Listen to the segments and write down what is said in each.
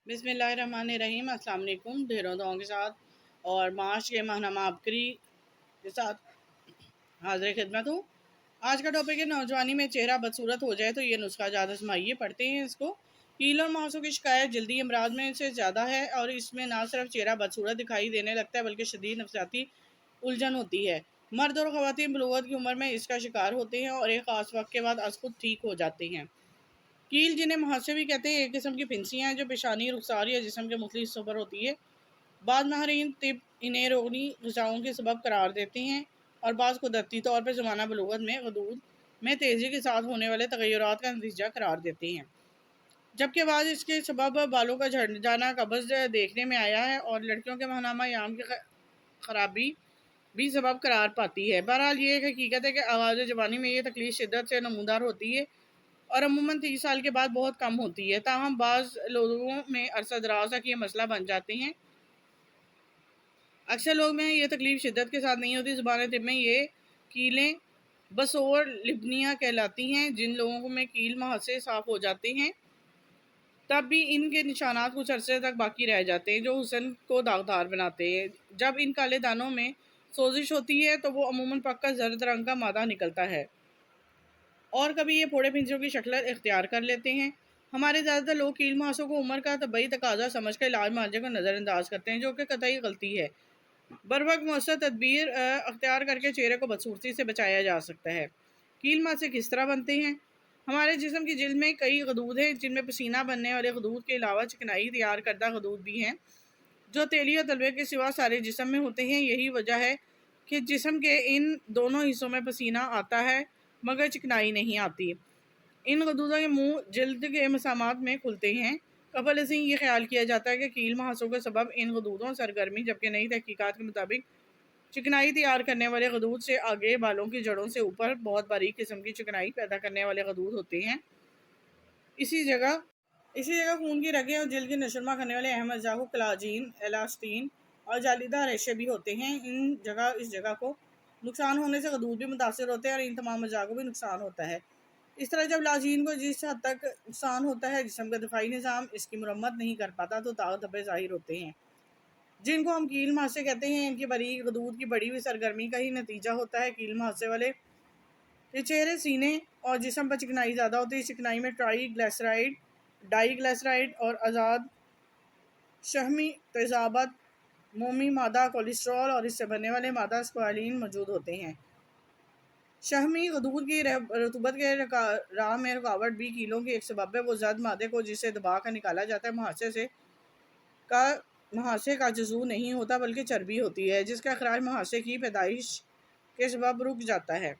بسم اللہ الرحمن الرحیم۔ السلام علیکم۔ ڈھیروں دعاؤں کے ساتھ اور مارچ کے ماہنامہ آبکری کے ساتھ حاضر خدمت ہوں۔ آج کا ٹاپک ہے نوجوانی میں چہرہ بدصورت ہو جائے تو یہ نسخہ زیادہ آزمائیے۔ پڑھتے ہیں اس کو۔ کیل اور مہاسوں کی شکایت جلدی امراض میں سے زیادہ ہے اور اس میں نہ صرف چہرہ بدصورت دکھائی دینے لگتا ہے بلکہ شدید نفسیاتی الجھن ہوتی ہے۔ مرد اور خواتین بلوغت کی عمر میں اس کا شکار ہوتے ہیں اور ایک خاص وقت کے بعد از خود ٹھیک ہو جاتے ہیں۔ کیل، جنہیں مہاسے بھی کہتے ہیں، ایک قسم کی پھنسیاں ہیں جو پیشانی، رخسار یا جسم کے مختلف حصوں پر ہوتی ہے۔ بعض ماہرین طب انہیں روگنی غذاؤں کے سبب قرار دیتے ہیں اور بعض قدرتی طور پر زمانہ بلوغت میں غدود میں تیزی کے ساتھ ہونے والے تغیرات کا نتیجہ قرار دیتے ہیں، جبکہ بعض اس کے سبب بالوں کا جھڑ جانا قبض دیکھنے میں آیا ہے اور لڑکیوں کے ماہنامہ ایام کی خرابی بھی سبب قرار پاتی ہے۔ بہرحال یہ ایک حقیقت ہے کہ آغاز جوانی میں یہ تکلیف شدت سے نمودار ہوتی ہے اور عموماً 30 سال کے بعد بہت کم ہوتی ہے، تاہم بعض لوگوں میں عرصہ دراز تک یہ مسئلہ بن جاتے ہیں۔ اکثر لوگ میں یہ تکلیف شدت کے ساتھ نہیں ہوتی۔ زبان طب میں یہ کیلیں بصور لبنیہ کہلاتی ہیں۔ جن لوگوں میں کیل مہاسے صاف ہو جاتے ہیں تب بھی ان کے نشانات کچھ عرصے تک باقی رہ جاتے ہیں جو حسن کو داغدار بناتے ہیں۔ جب ان کالے دانوں میں سوزش ہوتی ہے تو وہ عموماً پک کر زرد رنگ کا مادہ نکلتا ہے اور کبھی یہ پھوڑے پھنسیوں کی شکل اختیار کر لیتے ہیں۔ ہمارے زیادہ تر لوگ کیل مہاسوں کو عمر کا طبعی تقاضا سمجھ کر علاج معالجے کو نظر انداز کرتے ہیں، جو کہ قطعی غلطی ہے۔ بروقت مؤثر تدبیر اختیار کر کے چہرے کو بدصورتی سے بچایا جا سکتا ہے۔ کیل مہاسے کس طرح بنتے ہیں؟ ہمارے جسم کی جلد میں کئی غدود ہیں جن میں پسینہ بننے والے غدود کے علاوہ چکنائی تیار کردہ غدود بھی ہیں جو تیلی اور تلوے کے سوا سارے جسم میں ہوتے ہیں۔ یہی وجہ ہے کہ جسم کے ان دونوں حصوں میں پسینہ آتا ہے مگر چکنائی نہیں آتی۔ ان غدودوں کے منہ جلد کے مسامات میں کھلتے ہیں۔ قبل ازیں یہ خیال کیا جاتا ہے کہ کیل مہاسوں کا سبب ان غدودوں سرگرمی، جبکہ نئی تحقیقات کے مطابق چکنائی تیار کرنے والے غدود سے آگے بالوں کی جڑوں سے اوپر بہت باریک قسم کی چکنائی پیدا کرنے والے غدود ہوتے ہیں۔ اسی جگہ خون کی رگیں اور جلد کی نشوونما کرنے والے اہم اجزاء کو کلاجین، ایلاسٹین اور جالیدار ریشے بھی ہوتے ہیں۔ اس جگہ کو نقصان ہونے سے غدود بھی متاثر ہوتے ہیں اور ان تمام اجزاء کو بھی نقصان ہوتا ہے۔ اس طرح جب لاجین کو جس حد تک نقصان ہوتا ہے جسم کا دفاعی نظام اس کی مرمت نہیں کر پاتا تو داغ دھبے ظاہر ہوتے ہیں جن کو ہم کیل مہاسے کہتے ہیں۔ ان کی باریک غدود کی بڑی ہوئی سرگرمی کا ہی نتیجہ ہوتا ہے کیل مہاسے والے کے چہرے، سینے اور جسم پر چکنائی زیادہ ہوتی ہے۔ اس چکنائی میں ٹرائی گلیسرائڈ، ڈائی گلیسرائڈ اور آزاد شحمی تیزابات، مومی مادہ کولیسٹرول اور اس سے بننے والے مادہ اسکوالین موجود ہوتے ہیں۔ شحمی غدود کی رطوبت کے راہ میں رکاوٹ بھی کیلوں کی ایک سبب ہے۔ وہ زرد مادے کو جسے دبا کر نکالا جاتا ہے مہاسے کا جزو نہیں ہوتا بلکہ چربی ہوتی ہے جس کا اخراج مہاسے کی پیدائش کے سبب رک جاتا ہے۔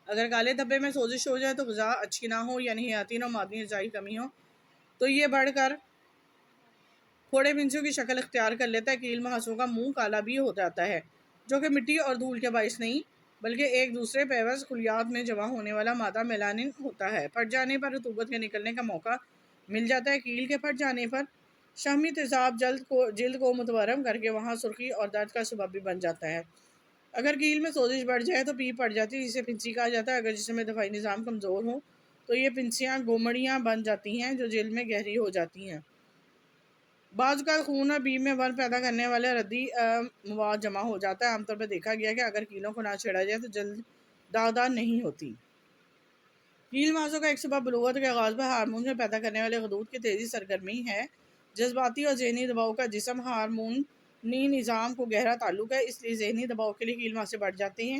اگر کالے دھبے میں سوزش ہو جائے تو غذا اچھی نہ ہو یعنی حیاتین اور معدنی اجزاء کی کمی ہو تو یہ بڑھ کر پھوڑے پھنسیوں کی شکل اختیار کر لیتا ہے۔ کیل مہاسوں کا منہ کالا بھی ہو جاتا ہے جو کہ مٹی اور دھول کے باعث نہیں بلکہ ایک دوسرے پیوست خلیات میں جمع ہونے والا مادہ میلانن ہوتا ہے۔ پھٹ جانے پر رطوبت کے نکلنے کا موقع مل جاتا ہے۔ کیل کے پھٹ جانے پر شحمی تیزاب جلد کو متورم کر کے وہاں سرخی اور درد کا سبب بھی بن جاتا ہے۔ اگر کیل میں سوزش بڑھ جائے تو پیپ پڑ جاتی ہے جسے پھنسی کہا جاتا ہے۔ اگر جسم میں دفاعی نظام کمزور ہو تو یہ پھنسیاں گومڑیاں بن جاتی ہیں جو جلد میں گہری ہو جاتی ہیں۔ بعض اوقات خون اور بیپ میں ورم پیدا کرنے والے ردی مواد جمع ہو جاتا ہے۔ عام طور پر دیکھا گیا ہے کہ اگر کیلوں کو نہ چھیڑا جائے تو جلد داغدار نہیں ہوتی۔ کیل مہاسوں کا ایک سبب بلوغت کے آغاز پر ہارمون میں پیدا کرنے والے غدود کی تیزی سرگرمی ہے۔ جذباتی اور ذہنی دباؤ کا جسم ہارمونی نظام کو گہرا تعلق ہے، اس لیے ذہنی دباؤ کے لیے کیل مہاسے بڑھ جاتے ہیں،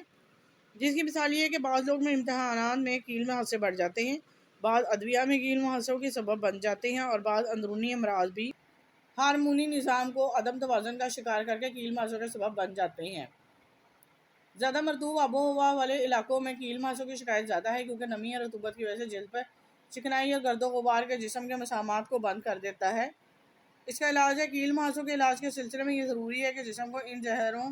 جس کی مثال یہ ہے کہ بعض لوگ میں امتحانات میں کیل مہاسے بڑھ جاتے ہیں، بعض ادویہ میں کیل مہاسوں کے سبب بن جاتے ہیں اور بعض اندرونی امراض بھی ہارمونی نظام کو عدم توازن کا شکار کر کے کیل مہاسوں کے سبب بن جاتے ہیں۔ زیادہ مرطوب آب و ہوا والے علاقوں میں کیل مہاسوں کی شکایت زیادہ ہے کیونکہ نمی اور رطوبت کی وجہ سے جلد پر چکنائی اور گرد و غبار کے جسم کے مسامات کو بند کر دیتا ہے۔ اس کا علاج ہے۔ کیل مہاسوں کے علاج کے سلسلے میں یہ ضروری ہے کہ جسم کو ان زہروں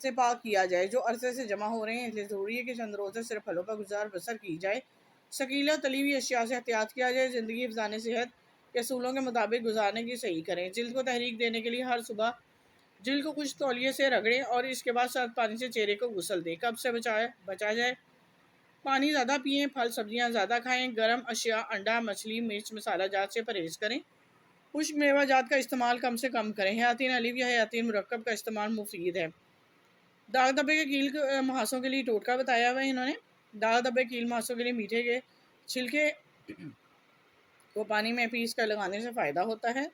سے پاک کیا جائے جو عرصے سے جمع ہو رہے ہیں، اس لیے ضروری ہے کہ چند روزے صرف پھلوں پر گزار بسر کی جائے، شکیلے اور تلی ہوئی اشیاء سے احتیاط کیا جائے، زندگی افزانہ صحت کے اصولوں کے مطابق گزارنے کی صحیح کریں۔ جلد کو تحریک دینے کے لیے ہر صبح جلد کو خشک تولیے سے رگڑیں اور اس کے بعد سرد پانی سے چہرے کو غسل دیں۔ قبض سے بچا جائے، پانی زیادہ پئیں، پھل سبزیاں زیادہ کھائیں، گرم اشیاء، انڈا، مچھلی، مرچ، مسالہ جات سے پرہیز کریں۔ خشک میوہ جات کا استعمال کم سے کم کریں۔ حیاتین الف یا حیاتین مرکب کا استعمال مفید ہے۔ داغ دبے کے کیل مہاسوں کے لیے ٹوٹکا بتایا ہوا ہے انہوں نے۔ داغ دبے کیل مہاسوں کے لیے میٹھے کے چھلکے کو پانی میں پیس کر لگانے سے فائدہ ہوتا ہے۔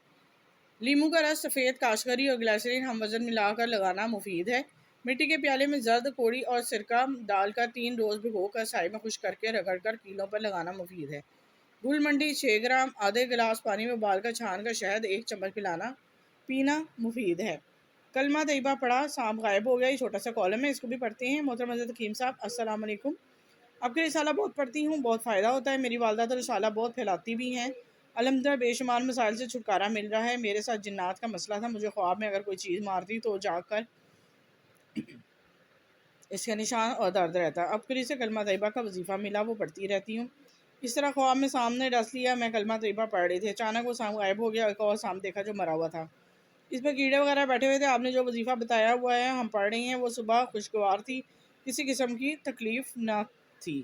لیموں کا رس، سفید کاشقری اور گلیسرین ہم وزن ملا کر لگانا مفید ہے۔ مٹی کے پیالے میں زرد کوڑی اور سرکہ ڈال کر 3 روز بھگو کر سائے میں خشک کر کے رگڑ کر کیلوں پر لگانا مفید ہے۔ گل منڈی 6 گرام آدھے گلاس پانی میں ابال کر چھان کر شہد 1 چمچ پینا مفید ہے۔ کلمہ طیبہ پڑھا سانپ غائب ہو گیا، یہ چھوٹا سا کالم ہے، اس کو بھی پڑھتے ہیں۔ محترم حضرت حکیم صاحب السلام علیکم، آپ کے رسالہ بہت پڑھتی ہوں، بہت فائدہ ہوتا ہے۔ میری والدہ تو رسالہ بہت پھیلاتی بھی ہیں، الحمدللہ بے شمار مسائل سے چھٹکارا مل رہا ہے۔ میرے ساتھ جنات کا مسئلہ تھا، مجھے خواب میں اگر کوئی چیز مارتی تو جا کر اس کا نشان اور درد رہتا۔ اب کری سے کلمہ طیبہ کا وظیفہ ملا، وہ پڑھتی رہتی ہوں۔ اس طرح خواب میں سامنے ڈس لیا، میں کلمہ طیبہ پڑھ رہی تھی، اچانک وہ سانپ غائب ہو گیا، ایک اور سانپ دیکھا جو مرا ہوا تھا، اس پہ کیڑے وغیرہ بیٹھے ہوئے تھے۔ آپ نے جو وظیفہ بتایا ہوا ہے ہم پڑھ رہی ہیں، وہ صبح خوشگوار تھی، کسی قسم کی تکلیف نہ تھی۔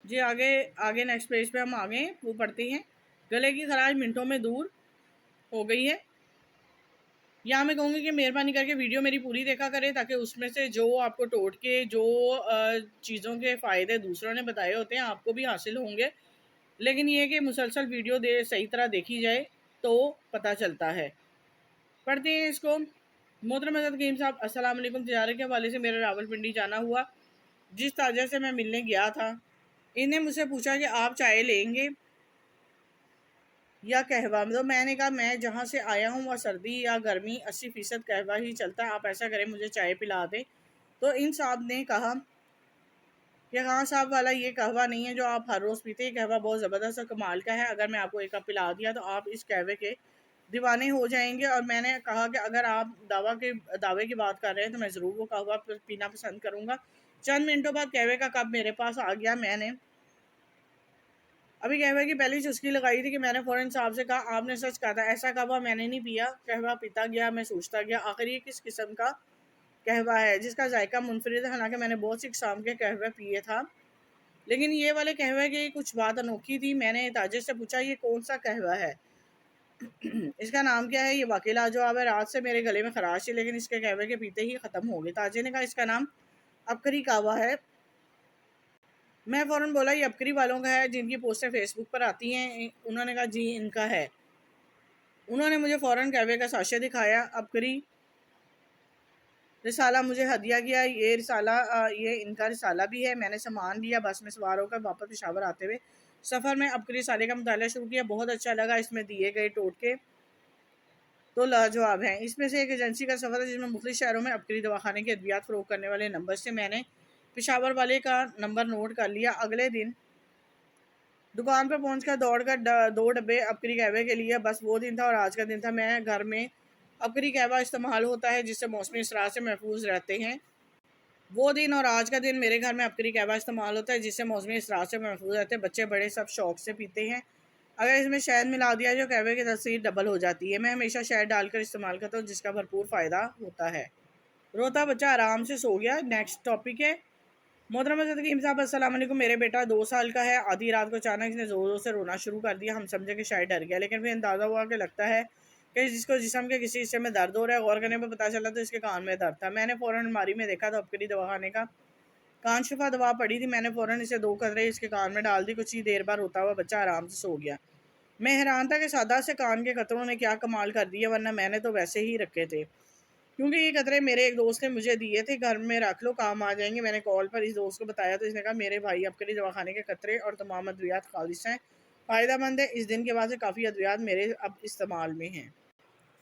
جی آگے نیکسٹ پیج پہ ہم آگے وہ پڑھتے ہیں۔ گلے کی خراش منٹوں میں دور ہو گئی ہے۔ یہاں میں کہوں گی کہ مہربانی کر کے ویڈیو میری پوری دیکھا کرے، تاکہ اس میں سے جو آپ کو ٹوٹ کے جو چیزوں کے فائدے دوسروں نے بتائے ہوتے ہیں آپ کو بھی حاصل ہوں گے، لیکن یہ کہ مسلسل ویڈیو صحیح طرح دیکھی جائے تو پتہ چلتا ہے۔ پڑھتے ہیں اس کو۔ محترم حضرت حکیم صاحب السلام علیکم، تجارت کے حوالے سے میرا راولپنڈی جانا ہوا۔ جس تاجر سے میں ملنے گیا تھا، انہیں مجھ سے پوچھا کہ آپ چائے لیں گے یا قہوہ؟ تو میں نے کہا میں جہاں سے آیا ہوں وہ سردی یا گرمی 80% قہوہ ہی چلتا ہے، آپ ایسا کریں مجھے چائے پلا دیں۔ تو ان صاحب نے کہا کہ ہاں صاحب والا، یہ قہوہ نہیں ہے جو آپ ہر روز پیتے، یہ قہوہ بہت زبردست اور کمال کا ہے، اگر میں آپ کو ایک کپ پلا دیا تو آپ اس قہوے کے دیوانے ہو جائیں گے۔ اور میں نے کہا کہ اگر آپ دعوے کی بات کر رہے ہیں تو میں ضرور وہ قہوہ پینا پسند کروں گا۔ چند منٹوں بعد قہوے کا کپ میرے پاس آ گیا، میں نے ابھی قہوے کی پہلی چسکی لگائی تھی کہ میں نے فوراً صاحب سے کہا آپ نے سچ کہا تھا، ایسا قہوہ میں نے نہیں پیا۔ قہوہ پیتا گیا، میں سوچتا گیا آخر یہ کس قسم کا قہوہ ہے جس کا ذائقہ منفرد ہے، حالانکہ میں نے بہت سی اقسام کے قہوے پیے تھا، لیکن یہ والے قہوے کی کچھ بات انوکھی تھی۔ میں نے تاجر سے پوچھا یہ کون سا قہوہ ہے، اس کا نام کیا ہے؟ یہ واقعی لاجواب ہے، رات سے میرے گلے میں خراش تھی لیکن اس کے قہوے کے پیتے ہی ختم ہو گئی۔ تاجر نے کہا اس کا نام ابکری قہوہ ہے۔ میں فوراً بولا یہ ابکری والوں کا ہے جن کی پوسٹیں فیس بک پر آتی ہیں؟ انہوں نے کہا جی ان کا ہے۔ انہوں نے مجھے فوراً قہوے کا ساشے دکھایا، ابکری رسالہ مجھے ہدیہ کیا، یہ ان کا رسالہ بھی ہے۔ میں نے سامان لیا، بس میں سوار ہو کر واپس پشاور آتے ہوئے سفر میں ابکری رسالے کا مطالعہ شروع کیا، بہت اچھا لگا۔ اس میں دیے گئے ٹوٹکے تو لاجواب ہیں۔ اس میں سے ایک ایجنسی کا سفر ہے جس میں مختلف شہروں میں ابکری دواخانے کے ادویات فروخت کرنے والے نمبر سے میں نے پشاور والے کا نمبر نوٹ کر لیا۔ اگلے دن دکان پر پہنچ کر دوڑ کر 2 ڈبے ابکری قہوے کے لیے، بس وہ دن تھا اور آج کا دن تھا۔ میں گھر میں ابکری قہوہ استعمال ہوتا ہے جس سے موسمی اثرات سے محفوظ رہتے ہیں۔ وہ دن اور آج کا دن میرے گھر میں ابکری قہوہ استعمال ہوتا ہے جس سے موسمی اثرات سے محفوظ رہتے ہیں، بچے بڑے سب شوق سے پیتے ہیں۔ اگر اس میں شہد ملا دیا جو قہوے کی تاثیر ڈبل ہو جاتی ہے۔ میں ہمیشہ شہد ڈال کر استعمال کرتا ہوں جس کا بھرپور فائدہ ہوتا ہے۔ روتا بچہ آرام سے سو گیا۔ نیکسٹ ٹاپک ہے۔ محترم حضرت حکیم صاحب السلام علیکم، میرے بیٹا 2 سال کا ہے، آدھی رات کو اچانک اس نے زور زور سے رونا شروع کر دیا، ہم سمجھے کہ شاید ڈر گیا، لیکن پھر اندازہ ہوا کہ لگتا ہے کہ جس کو جسم کے کسی حصے میں درد ہو رہا ہے، غور کرنے پہ پتہ چلا تو اس کے کان میں درد تھا۔ میں نے فوراً الماری میں دیکھا تو ابکری دواخانے کا کان شفا دوا پڑی تھی، میں نے فوراً اسے 2 قطرے اس کے کان میں ڈال دی، کچھ ہی دیر بعد روتا ہوا بچہ آرام سے سو گیا۔ میں حیران تھا کہ سادہ سے کان کے قطروں نے کیا کمال کر دیا، ورنہ میں نے تو ویسے ہی رکھے تھے، کیونکہ یہ قطرے میرے ایک دوست نے مجھے دیے تھے، گھر میں رکھ لو کام آ جائیں گے۔ میں نے کال پر اس دوست کو بتایا تو اس نے کہا میرے بھائی ابکری دواخانے کے قطرے اور تمام ادویات خالص ہیں، فائدہ مند ہے۔ اس دن کے بعد سے کافی ادویات میرے اب استعمال میں ہیں۔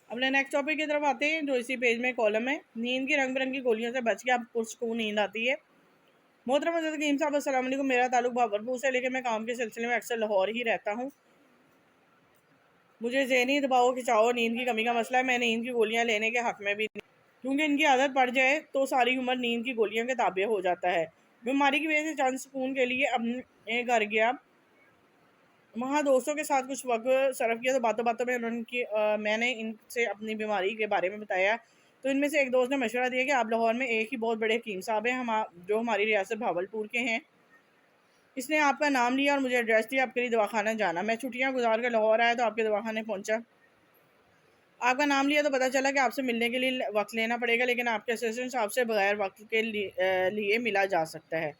اپنے نیکسٹ ٹاپک کی طرف آتے ہیں جو اسی پیج میں کالم ہے۔ نیند کی رنگ برنگی گولیوں سے بچ کے اب پرسکون نیند آتی ہے۔ محترم حضرت حکیم صاحب السلام علیکم، میرا تعلق بہاولپور سے ہے لیکن میں کام کے سلسلے میں اکثر لاہور ہی رہتا ہوں۔ مجھے ذہنی دباؤ کھچاؤ نیند کی کمی کا مسئلہ ہے، میں نیند کی گولیاں لینے کے حق میں بھی نہیں، کیونکہ ان کی عادت پڑ جائے تو ساری عمر نیند کی گولیوں کے تابع ہو جاتا ہے۔ بیماری کی وجہ سے چند سکون کے لیے اپنے گھر گیا، وہاں دوستوں کے ساتھ کچھ وقت صرف کیا تو باتوں باتوں میں میں نے ان سے اپنی بیماری کے بارے میں بتایا تو ان میں سے ایک دوست نے مشورہ دیا کہ آپ لاہور میں ایک ہی بہت بڑے حکیم صاحب ہیں جو ہماری ریاست بہاولپور کے ہیں، اس نے آپ کا نام لیا اور مجھے ایڈریس دیا، ابکری دواخانہ جانا۔ میں چھٹیاں گزار کر لاہور آیا تو آپ کے دواخانے پہنچا آپ کا نام لیا تو پتہ چلا کہ آپ سے ملنے کے لیے وقت لینا پڑے گا، لیکن آپ کے اسسٹنٹ صاحب سے بغیر وقت کے لیے ملا جا سکتا ہے۔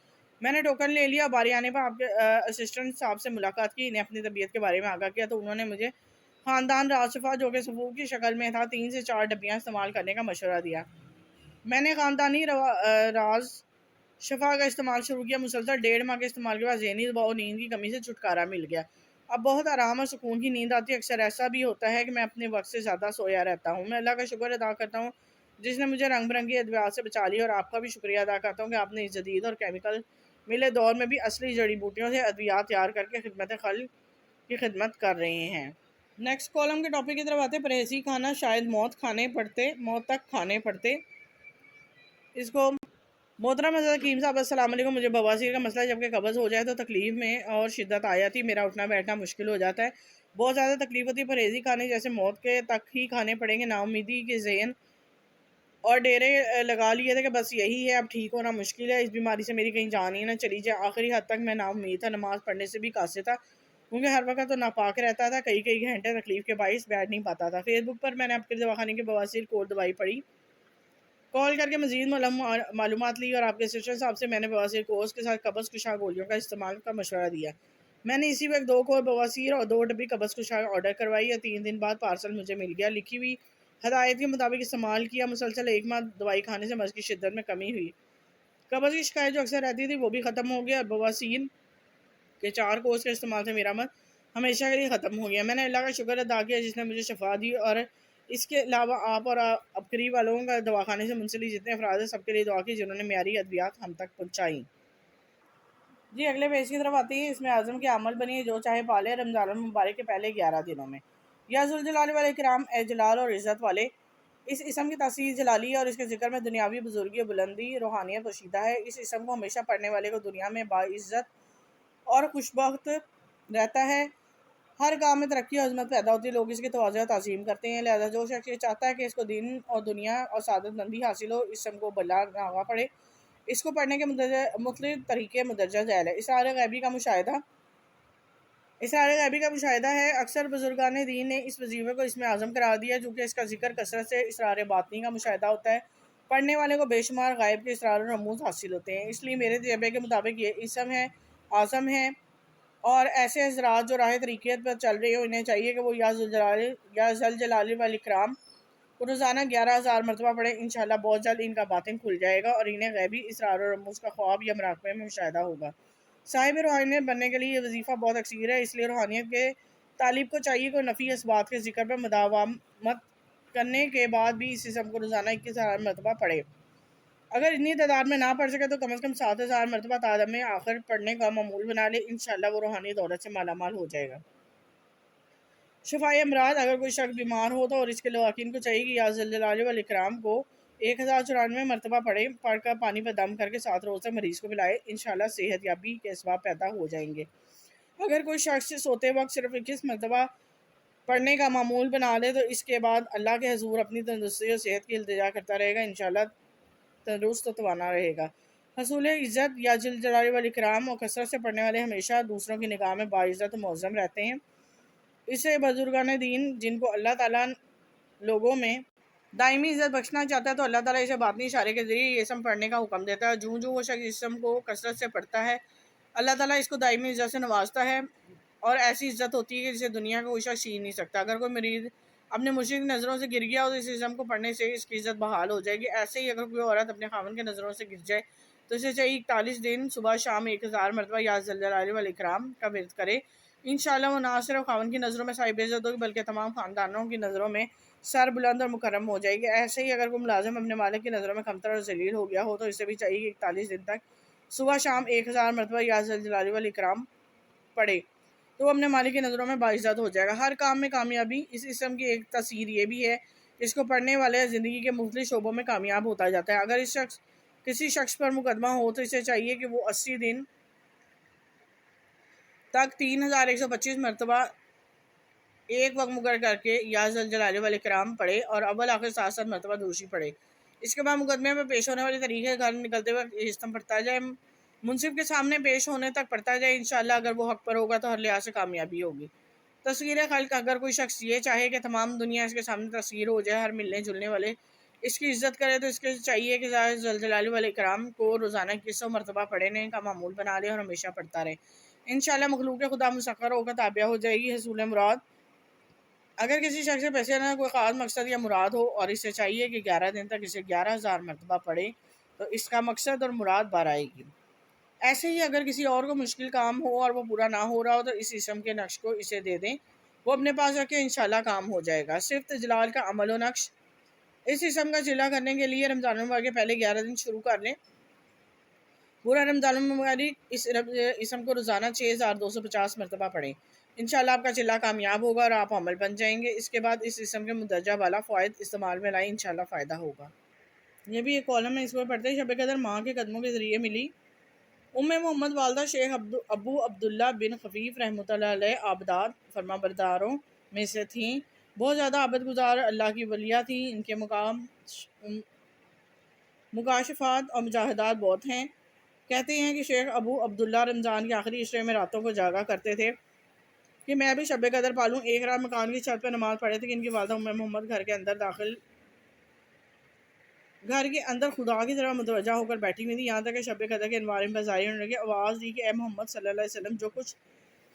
میں نے ٹوکن لے لیا، باری آنے پر آپ کے اسسٹنٹ صاحب سے ملاقات کی، انہیں اپنی طبیعت کے بارے میں آگاہ کیا تو انہوں نے مجھے خاندان راز شفا جو کہ سفو کی شکل میں تھا 3 سے 4 ڈبیاں استعمال کرنے کا مشورہ دیا۔ میں نے خاندانی راز شفا کا استعمال شروع کیا۔ مسلسل 1.5 ماہ کے استعمال کے بعد ذہنی دباؤ اور نیند کی کمی سے چھٹکارا مل گیا۔ اب بہت آرام اور سکون کی نیند آتی ہے۔ اکثر ایسا بھی ہوتا ہے کہ میں اپنے وقت سے زیادہ سویا رہتا ہوں۔ میں اللہ کا شکر ادا کرتا ہوں جس نے مجھے رنگ برنگی ادویات سے بچا لیا، اور آپ کا بھی شکریہ ادا کرتا ہوں کہ آپ نے اس جدید اور کیمیکل ملے دور میں بھی اصلی جڑی بوٹیوں سے ادویات تیار کر کے خدمت خلق کی خدمت کر رہے ہیں۔ نیکسٹ کالم کے ٹاپک کی طرف آتے ہیں، پرہیزی کھانا شاید موت تک کھانے پڑتے۔ اس کو محترم حضرت حکیم صاحب السلام علیکم، مجھے بواسیر کا مسئلہ جب کہ قبض ہو جائے تو تکلیف میں اور شدت آ جاتی، میرا اٹھنا بیٹھنا مشکل ہو جاتا ہے، بہت زیادہ تکلیف ہوتی ہے۔ پرہیزی کھانے جیسے موت کے تک ہی کھانے پڑیں گے؟ نا امیدی کے ذہن اور ڈیرے لگا لیے تھے کہ بس یہی ہے، اب ٹھیک ہونا مشکل ہے، اس بیماری سے میری کہیں جان ہی نہ چلی جائے۔ آخری حد تک میں نا امید تھا، نماز پڑھنے سے بھی قاصر تھا کیونکہ ہر وقت تو ناپاک رہتا تھا، کئی گھنٹے تکلیف کے باعث بیٹھ نہیں پاتا تھا۔ فیس بک پر میں نے آپ کے دواخانے کی بواسیر کورس دوائی پڑھی، کال کر کے مزید معلومات لی، اور آپ کے سسٹر صاحب سے میں نے بواسیر کورس کے ساتھ قبض کشا گولیوں کا استعمال کا مشورہ دیا۔ میں نے اسی وقت 2 کور بواسیر اور 2 ڈبی قبض کشا آرڈر کروائی، اور 3 دن بعد پارسل مجھے مل گیا۔ لکھی ہوئی ہدایت کے مطابق استعمال کیا، مسلسل 1 ماہ دوائی کھانے سے مرض کی شدت میں کمی ہوئی، قبض کی شکایت جو اکثر رہتی تھی وہ بھی ختم ہو گیا، اور بواسیر کے 4 کورس کے استعمال سے میرا مرض ہمیشہ کے لیے ختم ہو گیا۔ میں نے اللہ کا شکر ادا کیا جس نے مجھے شفا دی، اور اس کے علاوہ آپ اور ابکری والوں کا دواخانے سے منسلک جتنے افراد ہیں سب کے لیے دعا کی جنہوں نے معیاری ادویات ہم تک پہنچائی۔ جی اگلے پیج کی طرف آتی ہے، اس میں اعظم کے عمل بنیے جو چاہے پالے رمضان المبارک کے پہلے 11 دنوں میں۔ یا ذوالجلال والاکرام، اے جلال اور عزت والے، اس اسم کی تاثیر جلالی اور اس کے ذکر میں دنیاوی بزرگی و بلندی روحانیت پوشیدہ ہے۔ اس اسم کو ہمیشہ پڑھنے والے کو دنیا میں باعزت اور خوشبخت رہتا ہے، ہر کام میں ترقی اور عظمت پیدا ہوتی ہے، لوگ اس کی تواضع و تعظیم کرتے ہیں، لہذا جو شخص یہ چاہتا ہے کہ اس کو دین اور دنیا اور سعادت مندی حاصل ہو، اس اسم کو بلا ناغہ پڑھے۔ اس کو پڑھنے کے مختلف طریقے مدرجہ ذیل ہے۔ اسرار غیبی کا مشاہدہ ہے، اکثر بزرگان دین نے اس وظیفے کو اسم اعظم قرار دیا چونکہ اس کا ذکر کثرت سے اسرار باطنی کا مشاہدہ ہوتا ہے، پڑھنے والے کو بے شمار غائب کے اسرار و رموز حاصل ہوتے ہیں، اس لیے میرے تجربے کے مطابق یہ اسم ہے اعظم ہے، اور ایسے حضرات جو راہ طریقت پر چل رہے ہو انہیں چاہیے کہ وہ یا ذوالجلال والاکرام کو روزانہ 11,000 مرتبہ پڑھیں، انشاءاللہ بہت جلد ان کا باطن کھل جائے گا اور انہیں غیبی اسرار و رموز کا خواب یا مراقبے میں مشاہدہ ہوگا۔ صاحب روحانیت بننے کے لیے یہ وظیفہ بہت اکثیر ہے، اس لیے روحانیت کے طالب کو چاہیے کہ نفی اسبات کے ذکر پر مداومت کرنے کے بعد بھی اس اسم کو روزانہ 21,000 مرتبہ پڑھے۔ اگر اتنی تعداد میں نہ پڑھ سکے تو کم از کم 7,000 مرتبہ تعداد میں آخر پڑھنے کا معمول بنا لے، انشاءاللہ وہ روحانی دولت سے مالا مال ہو جائے گا۔ شفائے امراض، اگر کوئی شخص بیمار ہو تو اور اس کے لواحقین کو چاہیے کہ یا ذوالجلال والاکرام کو 1094 مرتبہ پڑھ کر پانی پر دم کر کے 7 روز تک مریض کو پلائے، انشاءاللہ صحت یابی کے اسباب پیدا ہو جائیں گے۔ اگر کوئی شخص سوتے وقت صرف 21 مرتبہ پڑھنے کا معمول بنا لے تو اس کے بعد اللہ کے حضور اپنی تندرستی اور صحت کی التجا کرتا رہے گا، انشاءاللہ تندرست و توانا رہے گا۔ حصول عزت، یا ذوالجلال والاکرام اور کثرت سے پڑھنے والے ہمیشہ دوسروں کی نگاہ میں باعزت و معظم رہتے ہیں۔ اسے بزرگان دین جن کو اللہ تعالیٰ لوگوں میں دائمی عزت بخشنا چاہتا ہے تو اللہ تعالیٰ اسے باطنی اشارے کے ذریعے یہ اسم پڑھنے کا حکم دیتا ہے، جو وہ شخص اس اسم کو کثرت سے پڑھتا ہے اللہ تعالیٰ اس کو دائمی عزت سے نوازتا ہے، اور ایسی عزت ہوتی ہے کہ جسے دنیا کا کوئی شخص چھین نہیں سکتا۔ اگر کوئی مریض اپنے مرشد کی نظروں سے گر گیا تو اس اسم کو پڑھنے سے اس کی عزت بحال ہو جائے گی۔ ایسے ہی اگر کوئی عورت اپنے خاوند کی نظروں سے گر جائے تو اسے چاہیے 41 دن صبح شام 1000 مرتبہ یا ذوالجلال والاکرام کا ورد کرے، انشاءاللہ وہ نہ صرف خاوند کی نظروں میں صاحب عزت ہوگی بلکہ تمام خاندانوں کی نظروں میں سر بلند اور مکرم ہو جائے گی۔ ایسے ہی اگر کوئی ملازم اپنے مالک کی نظروں میں کمتر اور ذلیل ہو گیا ہو تو اسے بھی چاہیے کہ 41 دن تک صبح شام 1000 مرتبہ یا ذوالجلال والاکرام پڑھے تو وہ اپنے مالک کی نظروں میں باعزت ہو جائے گا۔ ہر کام میں کامیابی، اس اسم کی ایک تاثیر یہ بھی ہے کہ اس کو پڑھنے والے زندگی کے مختلف شعبوں میں کامیاب ہوتا جاتا ہے۔ اگر کسی شخص پر مقدمہ ہو تو اسے چاہیے کہ وہ 80 دن تک 3125 مرتبہ ایک وقت مقرر کر کے یا ذوالجلال والاکرام پڑھے اور اول آخر 7 مرتبہ درود پڑھے۔ اس کے بعد مقدمے میں پیش ہونے والے طریقے گھر نکلتے وقت یہ اسم پڑھتا جائے، منصف کے سامنے پیش ہونے تک پڑھتا جائے، انشاءاللہ اگر وہ حق پر ہوگا تو ہر لحاظ سے کامیابی ہوگی۔ تصویر خلق، اگر کوئی شخص یہ چاہے کہ تمام دنیا اس کے سامنے تصویر ہو جائے، ہر ملنے جلنے والے اس کی عزت کرے، تو اس کے چاہیے کہ ذوالجلال والاکرام کو روزانہ 2100 مرتبہ پڑھنے کا معمول بنا لے اور ہمیشہ پڑھتا رہے۔ انشاءاللہ مخلوق خدا مسخر ہو کر تابع ہو جائے گی حصول مراد۔ اگر کسی شخص سے پیسے نہ کوئی خاص مقصد یا مراد ہو اور اسے چاہیے کہ 11 دن تک اسے 11,000 مرتبہ پڑھے، تو اس کا مقصد اور مراد بار آئے گی۔ ایسے ہی اگر کسی اور کو مشکل کام ہو اور وہ پورا نہ ہو رہا ہو تو اس اسم کے نقش کو اسے دے دیں، وہ اپنے پاس رکھے، انشاءاللہ کام ہو جائے گا۔ صرف جلال کا عمل و نقش، اس اسم کا چلا کرنے کے لیے رمضان المبارک کے پہلے 11 دن شروع کر لیں۔ پورا رمضان المبارک اس اسم کو روزانہ 6250 مرتبہ پڑھیں، انشاءاللہ آپ کا چلا کامیاب ہوگا اور آپ عمل بن جائیں گے۔ اس کے بعد اس اسم کے مندرجہ بالا فوائد استعمال میں لائیں، انشاءاللہ فائدہ ہوگا۔ یہ بھی ایک کالم ہے، اس کو پڑھتے ہیں۔ شب قدر ماں کے قدموں کے ذریعے ملی۔ محمد والدہ شیخ ابو عبداللہ بن خفیف رحمۃ اللہ علیہ آبدات فرما برداروں میں سے تھیں، بہت زیادہ عابد گزار اللہ کی ولیہ تھیں۔ ان کے مکاشفات اور مجاہدات بہت ہیں۔ کہتے ہیں کہ شیخ ابو عبداللہ رمضان کے آخری عشرے میں راتوں کو جاگا کرتے تھے کہ میں بھی شب قدر پالوں۔ ایک رات مکان کی چھت پر نماز پڑھے تھے کہ ان کی والدہ محمد گھر کے اندر خدا کی طرف متوجہ ہو کر بیٹھی ہوئی تھی، یہاں تک کہ شب قدر کے انوار میں ظاہر ہونے لگے۔ آواز دی کہ اے محمد صلی اللہ علیہ وسلم، جو کچھ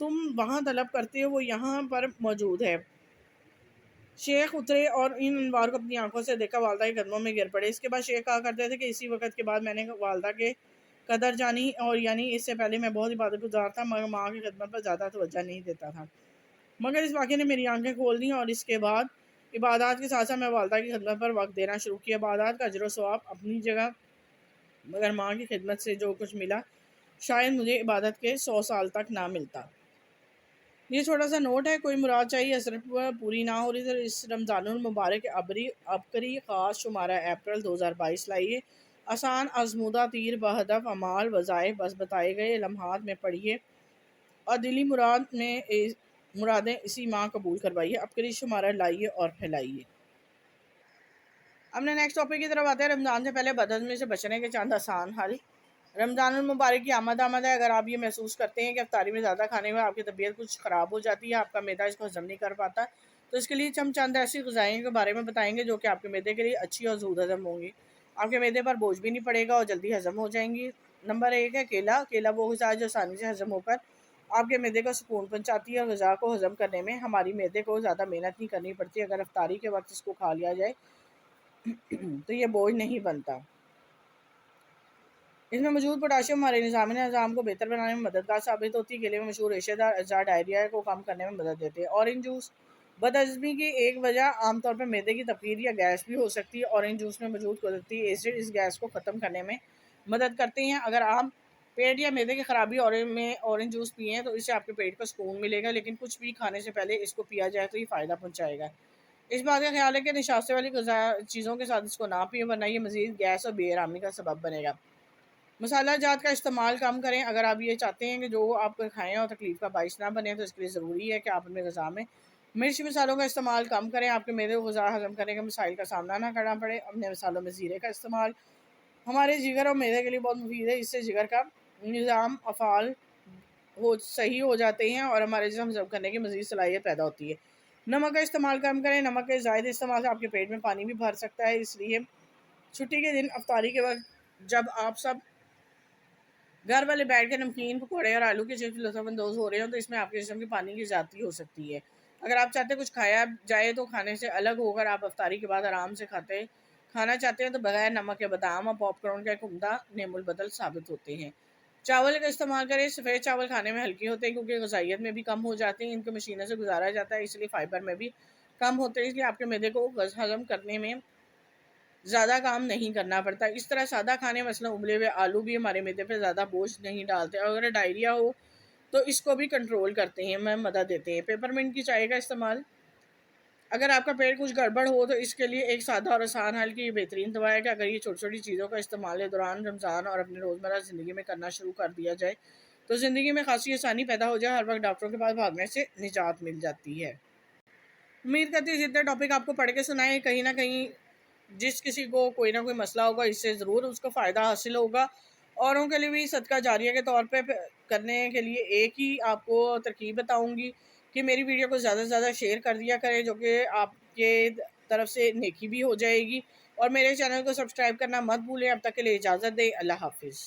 تم وہاں طلب کرتے ہو وہ یہاں پر موجود ہے۔ شیخ اترے اور ان انوار کو اپنی آنکھوں سے دیکھا، والدہ کے قدموں میں گر پڑے۔ اس کے بعد شیخ کہا کرتے تھے کہ اسی وقت کے بعد میں نے والدہ کے قدر جانی، اور یعنی اس سے پہلے میں بہت عبادت گزار تھا مگر ماں کی خدمت پر زیادہ توجہ نہیں دیتا تھا، مگر اس واقعے نے میری آنکھیں کھول دیں، اور اس کے بعد عبادات کے ساتھ ساتھ میں والدہ کی خدمت پر وقت دینا شروع کیا۔ عبادات کا اجر و ثواب اپنی جگہ، مگر ماں کی خدمت سے جو کچھ ملا شاید مجھے عبادت کے 100 سال تک نہ ملتا۔ یہ چھوٹا سا نوٹ ہے، کوئی مراد چاہیے اثر پوری نہ ہو رہی تو اس رمضان المبارک کے عبقری خاص شمارہ اپریل 2022 لائیے، آسان آزمودہ تیر بہدف اعمال وظائف بس بتائے گئے لمحات میں پڑھیے اور دلی مرادیں اسی ماں قبول کروائیے، عبقری شمارہ لائیے اور پھیلائیے۔ اب نیکسٹ ٹاپک کی طرف آتے ہیں۔ رمضان سے پہلے بدہضمی سے بچنے کے چند آسان حل۔ رمضان المبارک کی آمد ہے۔ اگر آپ یہ محسوس کرتے ہیں کہ افطاری میں زیادہ کھانے میں آپ کی طبیعت کچھ خراب ہو جاتی ہے، آپ کا معدہ اس کو ہضم نہیں کر پاتا، تو اس کے لیے ہم چند ایسی غذائیں کے بارے میں بتائیں گے جو کہ آپ کے معدے کے لیے اچھی اور زود ہضم ہوں گی، آپ کے معدے پر بوجھ بھی نہیں پڑے گا اور جلدی ہضم ہو جائیں گی۔ نمبر 1 ہے کیلا۔ کیلا وہ غذا جو آسانی سے ہضم ہو کر آپ کے معدے کو سکون پہنچاتی ہے، اور غذا کو ہضم کرنے میں ہماری معدے کو زیادہ محنت نہیں کرنی پڑتی۔ اگر افطاری کے وقت اس کو کھا لیا جائے تو یہ بوجھ نہیں بنتا۔ اس میں موجود پوٹاشیم ہمارے نظام کو بہتر بنانے میں مددگار ثابت ہوتی ہے۔ کیلے میں مشہور ریشے دار اجزاء ڈائریا کو کم کرنے میں مدد دیتے ہیں۔ Orange juice. بدہضمی کی ایک وجہ عام طور پر معدے کی تکلیف یا گیس بھی ہو سکتی ہے۔ اورنج جوس میں موجود قدرتی ایسڈ اس گیس کو ختم کرنے میں مدد کرتے ہیں۔ اگر آپ پیٹ یا معدے کی خرابی میں اورنج جوس پئیں تو اس سے آپ کے پیٹ کو سکون ملے گا، لیکن کچھ بھی کھانے سے پہلے اس کو پیا جائے تو یہ فائدہ پہنچائے گا۔ اس بات کا خیال ہے کہ نشاستے والی چیزوں کے ساتھ اس کو نہ پئیں، ورنہ یہ مزید گیس اور بے آرامی کا سبب بنے گا۔ مسالہ جات کا استعمال کم کریں۔ اگر آپ یہ چاہتے ہیں کہ جو آپ کو کھائیں اور تکلیف کا باعث نہ بنے تو اس کے لیے ضروری ہے کہ آپ اپنے غذا میں مرچ مسالوں کا استعمال کم کریں۔ آپ کے معدے کو غذا ہضم کرنے کے مسائل کا سامنا نہ کرنا پڑے۔ اپنے مسالوں میں زیرے کا استعمال ہمارے جگر اور معدے کے لیے بہت مفید ہے، اس سے جگر کا نظام افعال صحیح ہو جاتے ہیں اور ہمارے جسم ہضم کرنے کی مزید صلاحیت پیدا ہوتی ہے۔ نمک کا استعمال کم کریں۔ نمک کے زائد استعمال سے آپ کے پیٹ میں پانی بھی بھر سکتا ہے، اس لیے چھٹی کے دن افطاری کے وقت جب آپ سب گھر والے بیٹھ کے نمکین پکوڑے اور آلو کے چپس لطف اندوز ہو رہے ہوں تو اس میں آپ کے جسم کے پانی کی زیادتی ہو سکتی ہے۔ اگر آپ چاہتے ہیں کچھ کھایا جائے تو کھانے سے الگ ہو کر آپ افطاری کے بعد آرام سے کھانا چاہتے ہیں تو بغیر نمک کے بادام اور پاپ کارن کا ایک عمدہ نعم البدل ثابت ہوتے ہیں۔ چاول کا استعمال کریں۔ سفید چاول کھانے میں ہلکے ہوتے ہیں کیونکہ غذائیت میں بھی کم ہو جاتے ہیں، ان کو مشینوں سے گزارا جاتا ہے، اس لیے فائبر میں بھی کم ہوتے ہیں، اس لیے آپ کے معدے کو ہضم کرنے میں زیادہ کام نہیں کرنا پڑتا۔ اس طرح سادہ کھانے مثلا ابلے ہوئے آلو بھی ہمارے معدے پہ زیادہ بوجھ نہیں ڈالتے، اور اگر ڈائریا ہو تو اس کو بھی کنٹرول کرتے ہیں، میں مدد دیتے ہیں۔ پیپرمنٹ کی چائے کا استعمال۔ اگر آپ کا پیٹ کچھ گڑبڑ ہو تو اس کے لیے ایک سادہ اور آسان حل کی یہ بہترین دوا ہے کہ اگر یہ چھوٹی چھوٹی چیزوں کا استعمال دوران رمضان اور اپنے روزمرہ زندگی میں کرنا شروع کر دیا جائے تو زندگی میں خاصی آسانی پیدا ہو جائے، ہر وقت ڈاکٹروں کے پاس بھاگنے سے نجات مل جاتی ہے۔ امید کرتی ہوں جتنے ٹاپک آپ کو پڑھ کے سنائے، کہیں نہ کہیں جس کسی کو کوئی نہ کوئی مسئلہ ہوگا اس سے ضرور اس کو فائدہ حاصل ہوگا۔ اوروں کے لیے بھی صدقہ جاریہ کے طور پہ کرنے کے لیے ایک ہی آپ کو ترکیب بتاؤں گی کہ میری ویڈیو کو زیادہ سے زیادہ شیئر کر دیا کریں، جو کہ آپ کے طرف سے نیکی بھی ہو جائے گی، اور میرے چینل کو سبسکرائب کرنا مت بھولیں۔ اب تک کے لیے اجازت دیں، اللہ حافظ۔